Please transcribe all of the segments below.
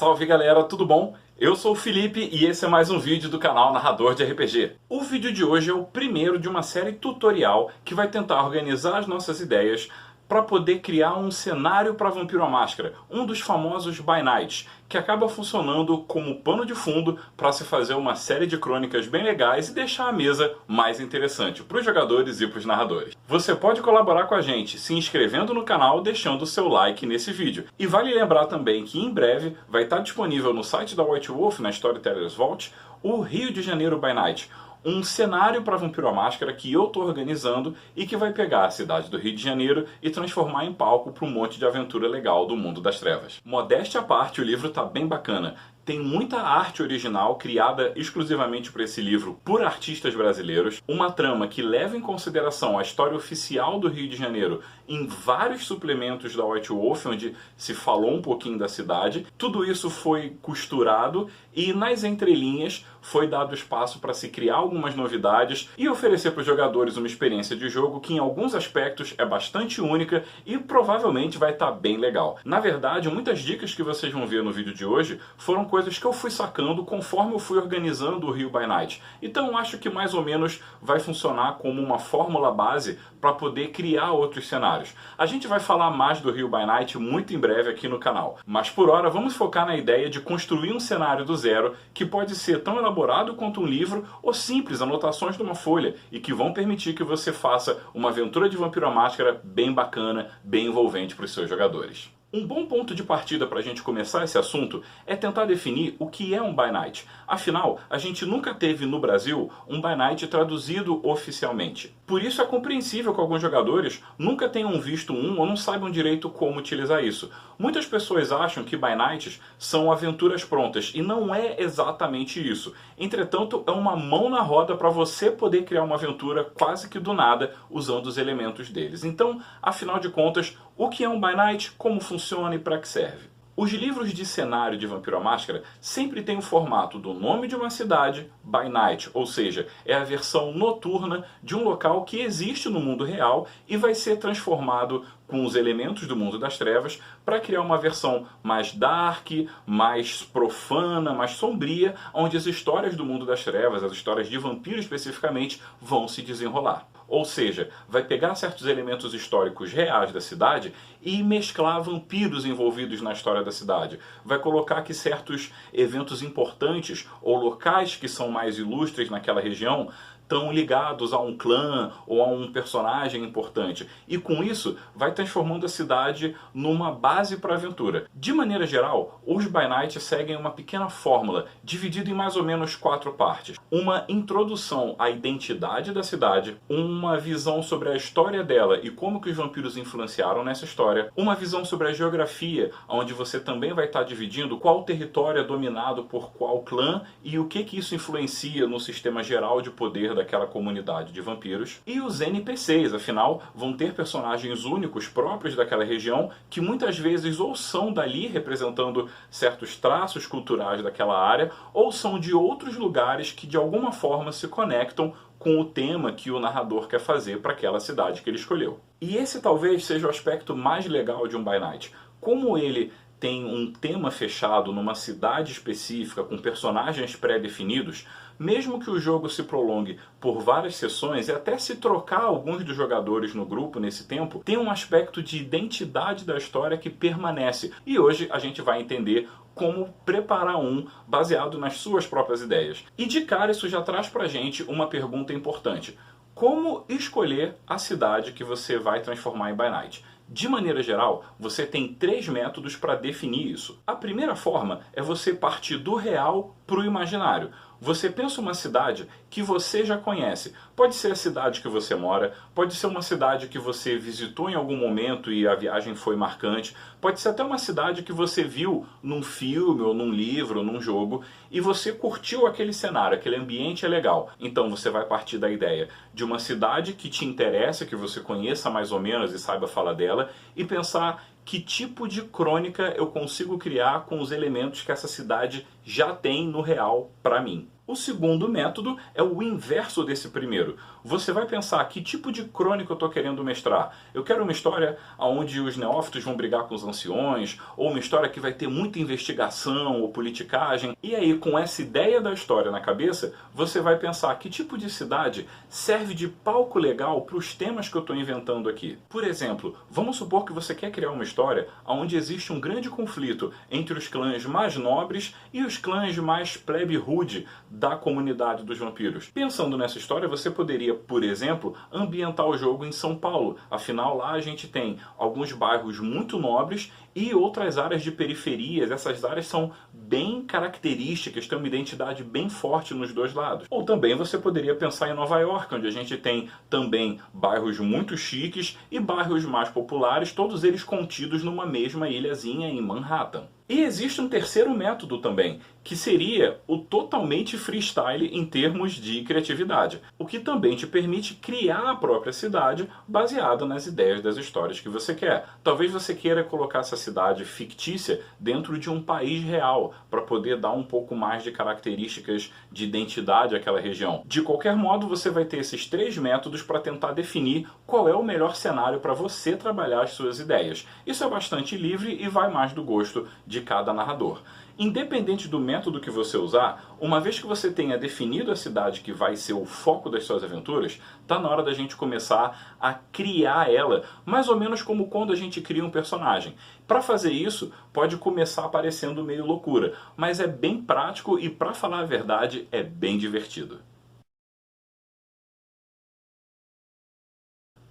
Salve galera, tudo bom? Eu sou o Felipe e esse é mais um vídeo do canal Narrador de RPG. O vídeo de hoje é o primeiro de uma série tutorial que vai tentar organizar as nossas ideias para poder criar um cenário para Vampiro à Máscara, um dos famosos By Night, que acaba funcionando como pano de fundo para se fazer uma série de crônicas bem legais e deixar a mesa mais interessante para os jogadores e para os narradores. Você pode colaborar com a gente se inscrevendo no canal, deixando o seu like nesse vídeo. E vale lembrar também que em breve vai estar disponível no site da White Wolf, na Storytellers Vault, o Rio de Janeiro By Night, um cenário para Vampiro à Máscara que eu estou organizando e que vai pegar a cidade do Rio de Janeiro e transformar em palco para um monte de aventura legal do mundo das trevas. Modéstia à parte, o livro está bem bacana. Tem muita arte original criada exclusivamente para esse livro por artistas brasileiros, uma trama que leva em consideração a história oficial do Rio de Janeiro em vários suplementos da White Wolf, onde se falou um pouquinho da cidade. Tudo isso foi costurado e nas entrelinhas foi dado espaço para se criar algumas novidades e oferecer para os jogadores uma experiência de jogo que em alguns aspectos é bastante única e provavelmente vai estar bem legal. Na verdade, muitas dicas que vocês vão ver no vídeo de hoje foram coisas que eu fui sacando conforme eu fui organizando o Rio By Night. Então acho que mais ou menos vai funcionar como uma fórmula base para poder criar outros cenários. A gente vai falar mais do Rio By Night muito em breve aqui no canal. Mas por hora vamos focar na ideia de construir um cenário do zero que pode ser tão elaborado quanto um livro ou simples anotações numa folha e que vão permitir que você faça uma aventura de Vampiro à Máscara bem bacana, bem envolvente para os seus jogadores. Um bom ponto de partida para a gente começar esse assunto é tentar definir o que é um By Night. Afinal, a gente nunca teve no Brasil um By Night traduzido oficialmente. Por isso é compreensível que alguns jogadores nunca tenham visto um ou não saibam direito como utilizar isso. Muitas pessoas acham que By Nights são aventuras prontas e não é exatamente isso. Entretanto, é uma mão na roda para você poder criar uma aventura quase que do nada usando os elementos deles. Então, afinal de contas, o que é um By Night, como funciona e para que serve? Os livros de cenário de Vampiro à Máscara sempre têm o formato do nome de uma cidade, By Night, ou seja, é a versão noturna de um local que existe no mundo real e vai ser transformado com os elementos do mundo das trevas para criar uma versão mais dark, mais profana, mais sombria, onde as histórias do mundo das trevas, as histórias de vampiro especificamente, vão se desenrolar. Ou seja, vai pegar certos elementos históricos reais da cidade e mesclar vampiros envolvidos na história da cidade. Vai colocar que certos eventos importantes ou locais que são mais ilustres naquela região estão ligados a um clã ou a um personagem importante. E com isso, vai transformando a cidade numa base para a aventura. De maneira geral, os By Night seguem uma pequena fórmula, dividida em mais ou menos 4 partes. Uma introdução à identidade da cidade, uma visão sobre a história dela e como que os vampiros influenciaram nessa história, uma visão sobre a geografia, onde você também vai estar dividindo qual território é dominado por qual clã e o que isso influencia no sistema geral de poder daquela comunidade de vampiros. E os NPCs, afinal, vão ter personagens únicos próprios daquela região que muitas vezes ou são dali representando certos traços culturais daquela área ou são de outros lugares que de alguma forma se conectam com o tema que o narrador quer fazer para aquela cidade que ele escolheu. E esse talvez seja o aspecto mais legal de um By Night. Como ele tem um tema fechado numa cidade específica com personagens pré-definidos, mesmo que o jogo se prolongue por várias sessões e até se trocar alguns dos jogadores no grupo nesse tempo, tem um aspecto de identidade da história que permanece. E hoje a gente vai entender como preparar um baseado nas suas próprias ideias. E de cara isso já traz pra gente uma pergunta importante. Como escolher a cidade que você vai transformar em By Night? De maneira geral, você tem 3 métodos para definir isso. A primeira forma é você partir do real para o imaginário. Você pensa uma cidade que você já conhece. Pode ser a cidade que você mora, pode ser uma cidade que você visitou em algum momento e a viagem foi marcante, pode ser até uma cidade que você viu num filme ou num livro ou num jogo e você curtiu aquele cenário, aquele ambiente é legal. Então você vai partir da ideia de uma cidade que te interessa, que você conheça mais ou menos e saiba falar dela e pensar que tipo de crônica eu consigo criar com os elementos que essa cidade já tem no real para mim. O segundo método é o inverso desse primeiro. Você vai pensar que tipo de crônica eu estou querendo mestrar. Eu quero uma história onde os neófitos vão brigar com os anciões, ou uma história que vai ter muita investigação ou politicagem. E aí, com essa ideia da história na cabeça, você vai pensar que tipo de cidade serve de palco legal para os temas que eu estou inventando aqui. Por exemplo, vamos supor que você quer criar uma história onde existe um grande conflito entre os clãs mais nobres e os clãs mais plebe-rude da comunidade dos vampiros. Pensando nessa história, você poderia, por exemplo, ambientar o jogo em São Paulo. Afinal, lá a gente tem alguns bairros muito nobres e outras áreas de periferias. Essas áreas são bem características, têm uma identidade bem forte nos dois lados. Ou também você poderia pensar em Nova York, onde a gente tem também bairros muito chiques e bairros mais populares, todos eles contidos numa mesma ilhazinha em Manhattan. E existe um terceiro método também, que seria o totalmente freestyle em termos de criatividade, o que também te permite criar a própria cidade baseada nas ideias das histórias que você quer. Talvez você queira colocar essa cidade fictícia dentro de um país real, para poder dar um pouco mais de características de identidade àquela região. De qualquer modo, você vai ter esses três métodos para tentar definir qual é o melhor cenário para você trabalhar as suas ideias. Isso é bastante livre e vai mais do gosto de cada narrador. Independente do método que você usar, uma vez que você tenha definido a cidade que vai ser o foco das suas aventuras, está na hora da gente começar a criar ela, mais ou menos como quando a gente cria um personagem. Para fazer isso, pode começar parecendo meio loucura, mas é bem prático e, para falar a verdade, é bem divertido.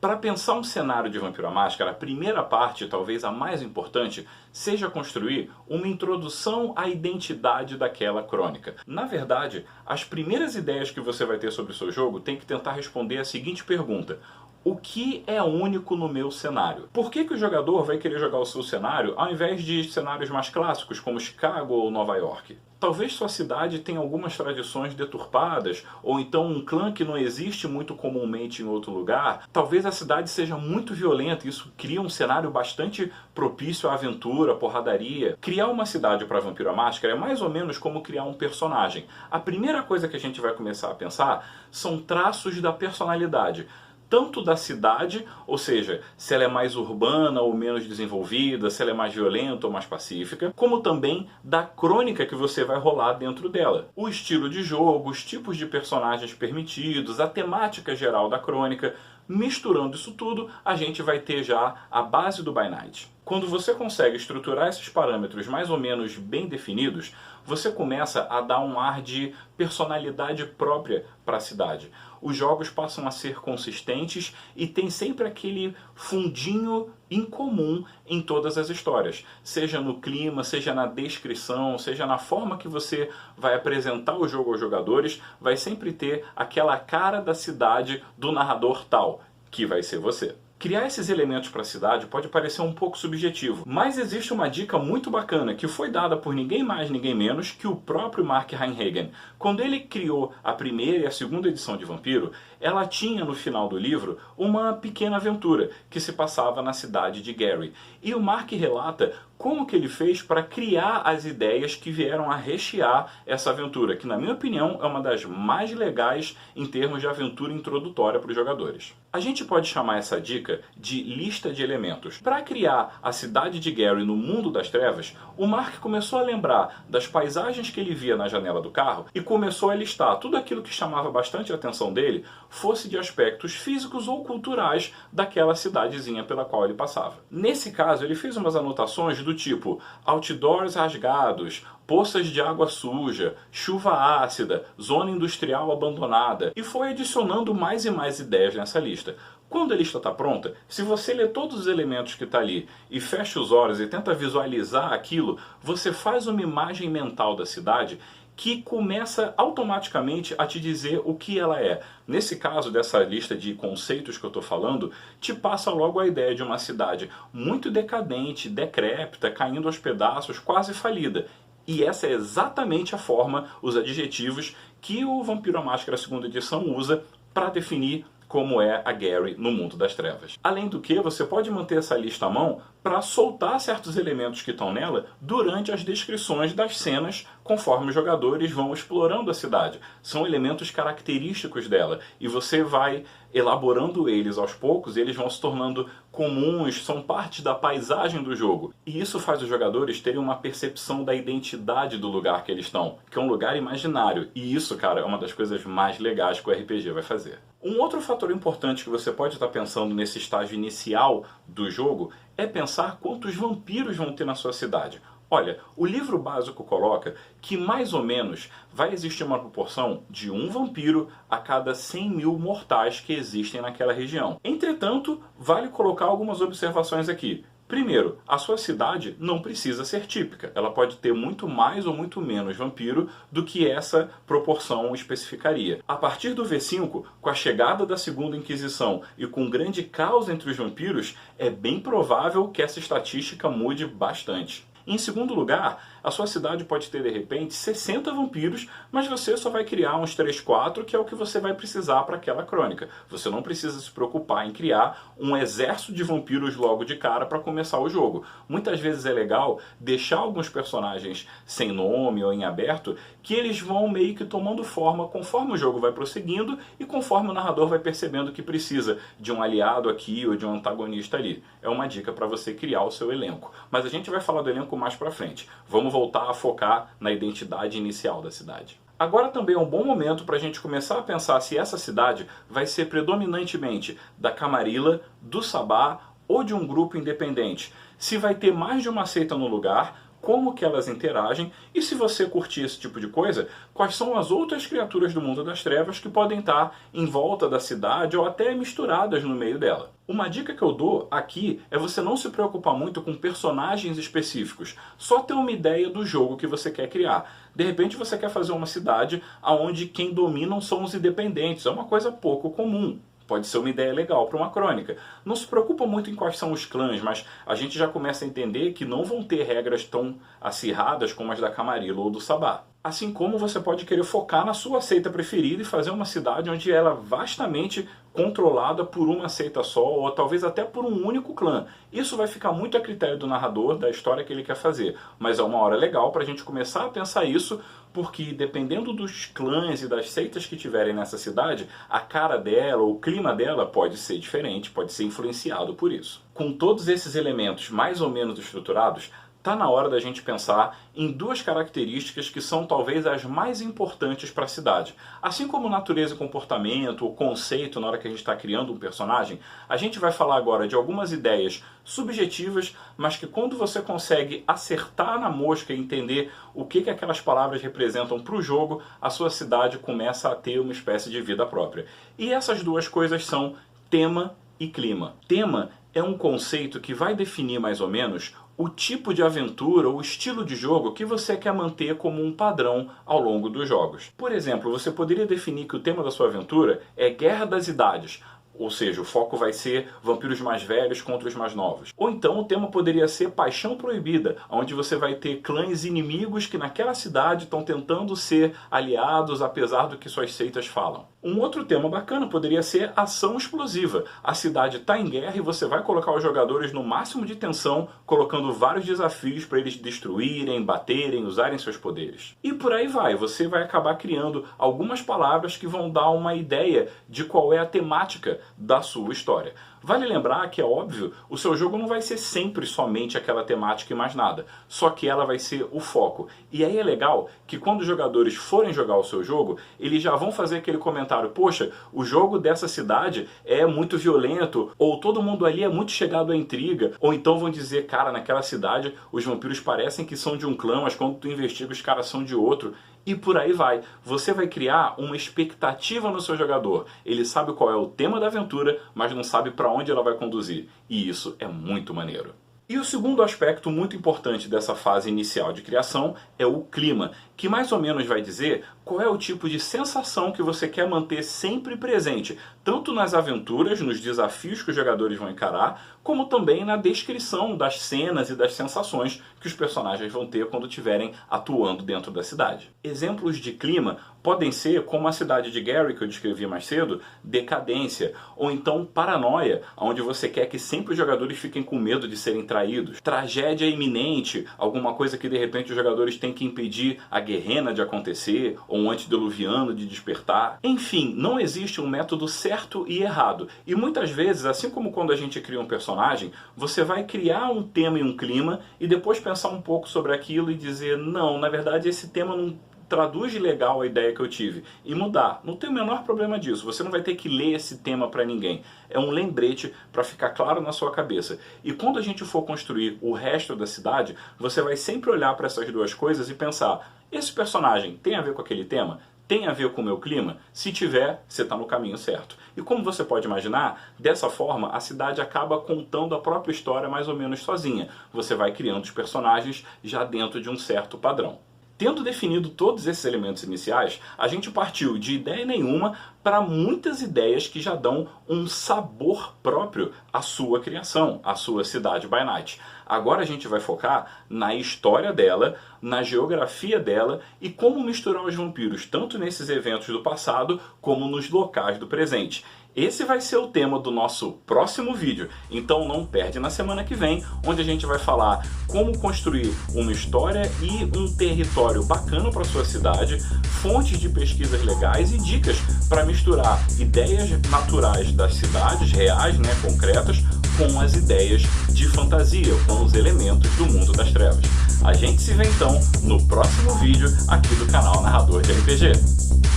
Para pensar um cenário de Vampiro à Máscara, a primeira parte, talvez a mais importante, seja construir uma introdução à identidade daquela crônica. Na verdade, as primeiras ideias que você vai ter sobre o seu jogo tem que tentar responder a seguinte pergunta: o que é único no meu cenário? Por que o jogador vai querer jogar o seu cenário ao invés de cenários mais clássicos como Chicago ou Nova York? Talvez sua cidade tenha algumas tradições deturpadas, ou então um clã que não existe muito comumente em outro lugar. Talvez a cidade seja muito violenta e isso cria um cenário bastante propício à aventura, porradaria. Criar uma cidade para Vampiro à Máscara é mais ou menos como criar um personagem. A primeira coisa que a gente vai começar a pensar são traços da personalidade. Tanto da cidade, ou seja, se ela é mais urbana ou menos desenvolvida, se ela é mais violenta ou mais pacífica, como também da crônica que você vai rolar dentro dela. O estilo de jogo, os tipos de personagens permitidos, a temática geral da crônica. Misturando isso tudo, a gente vai ter já a base do By Night. Quando você consegue estruturar esses parâmetros mais ou menos bem definidos, você começa a dar um ar de personalidade própria para a cidade. Os jogos passam a ser consistentes e tem sempre aquele fundinho incomum em todas as histórias. Seja no clima, seja na descrição, seja na forma que você vai apresentar o jogo aos jogadores, vai sempre ter aquela cara da cidade do narrador tal, que vai ser você. Criar esses elementos para a cidade pode parecer um pouco subjetivo, mas existe uma dica muito bacana que foi dada por ninguém mais, ninguém menos que o próprio Mark Reimhagen. Quando ele criou a primeira e a segunda edição de Vampiro, ela tinha no final do livro uma pequena aventura que se passava na cidade de Gary. E o Mark relata como que ele fez para criar as ideias que vieram a rechear essa aventura, que na minha opinião é uma das mais legais em termos de aventura introdutória para os jogadores. A gente pode chamar essa dica de lista de elementos. Para criar a cidade de Gary no mundo das trevas, o Mark começou a lembrar das paisagens que ele via na janela do carro e começou a listar tudo aquilo que chamava bastante a atenção dele, fosse de aspectos físicos ou culturais daquela cidadezinha pela qual ele passava. Nesse caso, ele fez umas anotações do tipo outdoors rasgados, poças de água suja, chuva ácida, zona industrial abandonada, e foi adicionando mais e mais ideias nessa lista. Quando a lista está pronta, se você ler todos os elementos que está ali e fecha os olhos e tenta visualizar aquilo, você faz uma imagem mental da cidade que começa automaticamente a te dizer o que ela é. Nesse caso dessa lista de conceitos que eu estou falando, te passa logo a ideia de uma cidade muito decadente, decrépita, caindo aos pedaços, quase falida. E essa é exatamente a forma, os adjetivos que o Vampiro à Máscara segunda edição usa para definir como é a Gary no mundo das trevas. Além do que, você pode manter essa lista à mão para soltar certos elementos que estão nela durante as descrições das cenas conforme os jogadores vão explorando a cidade. São elementos característicos dela e você vai elaborando eles aos poucos e eles vão se tornando comuns, são parte da paisagem do jogo. E isso faz os jogadores terem uma percepção da identidade do lugar que eles estão, que é um lugar imaginário. E isso, cara, é uma das coisas mais legais que o RPG vai fazer. Um outro fator importante que você pode estar pensando nesse estágio inicial do jogo é pensar quantos vampiros vão ter na sua cidade. Olha, o livro básico coloca que mais ou menos vai existir uma proporção de um vampiro a cada 100 mil mortais que existem naquela região. Entretanto, vale colocar algumas observações aqui. Primeiro, a sua cidade não precisa ser típica. Ela pode ter muito mais ou muito menos vampiro do que essa proporção especificaria. A partir do V5, com a chegada da Segunda Inquisição e com grande caos entre os vampiros, é bem provável que essa estatística mude bastante. Em segundo lugar, a sua cidade pode ter de repente 60 vampiros, mas você só vai criar uns 3, 4, que é o que você vai precisar para aquela crônica. Você não precisa se preocupar em criar um exército de vampiros logo de cara para começar o jogo. Muitas vezes é legal deixar alguns personagens sem nome ou em aberto, que eles vão meio que tomando forma conforme o jogo vai prosseguindo e conforme o narrador vai percebendo que precisa de um aliado aqui ou de um antagonista ali. É uma dica para você criar o seu elenco. Mas a gente vai falar do elenco mais pra frente. Vamos voltar a focar na identidade inicial da cidade. Agora também é um bom momento para a gente começar a pensar se essa cidade vai ser predominantemente da Camarilla, do Sabá ou de um grupo independente. Se vai ter mais de uma seita no lugar, como que elas interagem e, se você curtir esse tipo de coisa, quais são as outras criaturas do mundo das trevas que podem estar em volta da cidade ou até misturadas no meio dela. Uma dica que eu dou aqui é você não se preocupar muito com personagens específicos, só ter uma ideia do jogo que você quer criar. De repente você quer fazer uma cidade onde quem dominam são os independentes, é uma coisa pouco comum. Pode ser uma ideia legal para uma crônica. Não se preocupa muito em quais são os clãs, mas a gente já começa a entender que não vão ter regras tão acirradas como as da Camarilla ou do Sabá. Assim como você pode querer focar na sua seita preferida e fazer uma cidade onde ela é vastamente controlada por uma seita só, ou talvez até por um único clã. Isso vai ficar muito a critério do narrador, da história que ele quer fazer. Mas é uma hora legal para a gente começar a pensar isso, porque dependendo dos clãs e das seitas que tiverem nessa cidade, a cara dela, o clima dela pode ser diferente, pode ser influenciado por isso. Com todos esses elementos mais ou menos estruturados, está na hora da gente pensar em duas características que são talvez as mais importantes para a cidade. Assim como natureza e comportamento, o conceito na hora que a gente está criando um personagem, a gente vai falar agora de algumas ideias subjetivas, mas que quando você consegue acertar na mosca e entender o que aquelas palavras representam para o jogo, a sua cidade começa a ter uma espécie de vida própria. E essas duas coisas são tema e clima. Tema é um conceito que vai definir mais ou menos o tipo de aventura ou estilo de jogo que você quer manter como um padrão ao longo dos jogos. Por exemplo, você poderia definir que o tema da sua aventura é Guerra das Idades, ou seja, o foco vai ser vampiros mais velhos contra os mais novos. Ou então o tema poderia ser Paixão Proibida, onde você vai ter clãs inimigos que naquela cidade estão tentando ser aliados apesar do que suas seitas falam. Um outro tema bacana poderia ser Ação Explosiva. A cidade está em guerra e você vai colocar os jogadores no máximo de tensão, colocando vários desafios para eles destruírem, baterem, usarem seus poderes. E por aí vai, você vai acabar criando algumas palavras que vão dar uma ideia de qual é a temática da sua história. Vale lembrar que, é óbvio, o seu jogo não vai ser sempre somente aquela temática e mais nada. Só que ela vai ser o foco. E aí é legal que quando os jogadores forem jogar o seu jogo, eles já vão fazer aquele comentário: poxa, o jogo dessa cidade é muito violento, ou todo mundo ali é muito chegado à intriga, ou então vão dizer: cara, naquela cidade os vampiros parecem que são de um clã, mas quando tu investiga os caras são de outro. E por aí vai. Você vai criar uma expectativa no seu jogador. Ele sabe qual é o tema da aventura, mas não sabe para onde ela vai conduzir. E isso é muito maneiro. E o segundo aspecto muito importante dessa fase inicial de criação é o clima, que mais ou menos vai dizer qual é o tipo de sensação que você quer manter sempre presente, tanto nas aventuras, nos desafios que os jogadores vão encarar, como também na descrição das cenas e das sensações que os personagens vão ter quando estiverem atuando dentro da cidade. Exemplos de clima podem ser, como a cidade de Gary, que eu descrevi mais cedo, decadência, ou então paranoia, onde você quer que sempre os jogadores fiquem com medo de serem traídos caídos, tragédia iminente, alguma coisa que de repente os jogadores têm que impedir a guerrena de acontecer, ou um antediluviano de despertar. Enfim, não existe um método certo e errado. E muitas vezes, assim como quando a gente cria um personagem, você vai criar um tema e um clima e depois pensar um pouco sobre aquilo e dizer, não, na verdade esse tema não traduz legal a ideia que eu tive, e mudar. Não tem o menor problema disso, você não vai ter que ler esse tema para ninguém. É um lembrete para ficar claro na sua cabeça. E quando a gente for construir o resto da cidade, você vai sempre olhar para essas duas coisas e pensar, esse personagem tem a ver com aquele tema? Tem a ver com o meu clima? Se tiver, você está no caminho certo. E como você pode imaginar, dessa forma a cidade acaba contando a própria história mais ou menos sozinha. Você vai criando os personagens já dentro de um certo padrão. Tendo definido todos esses elementos iniciais, a gente partiu de ideia nenhuma para muitas ideias que já dão um sabor próprio à sua criação, à sua cidade by night. Agora a gente vai focar na história dela, na geografia dela e como misturar os vampiros tanto nesses eventos do passado como nos locais do presente. Esse vai ser o tema do nosso próximo vídeo, então não perde na semana que vem, onde a gente vai falar como construir uma história e um território bacana para sua cidade, fontes de pesquisas legais e dicas para misturar ideias naturais das cidades, reais, concretas, com as ideias de fantasia, com os elementos do mundo das trevas. A gente se vê então no próximo vídeo aqui do canal Narrador de RPG.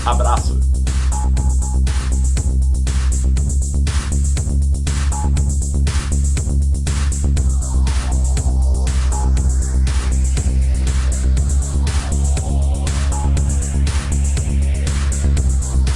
Abraço!